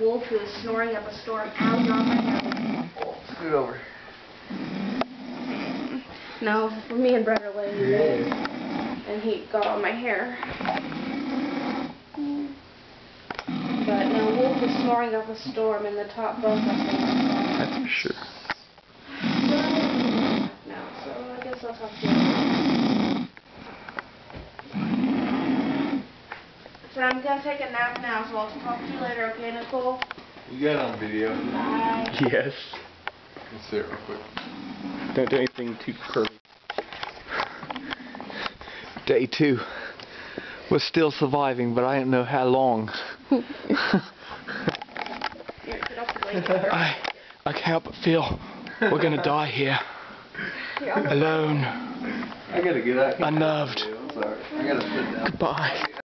wolf who was snoring up a storm. Ow, got my hair. Scoot over. No, me and Brett are laying in bed, and he got on my hair. But no, wolf was snoring up a storm, and the top bunk up there. That's for sure. No, so I guess I'll talk to you later. So I'm gonna take a nap now, so I'll talk to you later, okay, Nicole? You got it on video. Bye. Yes. Let's see it real quick. Don't do anything too curly. Day 2. We're still surviving, but I don't know how long. Here, get off the blanket. I can't but feel we're gonna die here. Alone. I gotta get out. Unnerved. I'm sorry. I gotta sit down. Goodbye.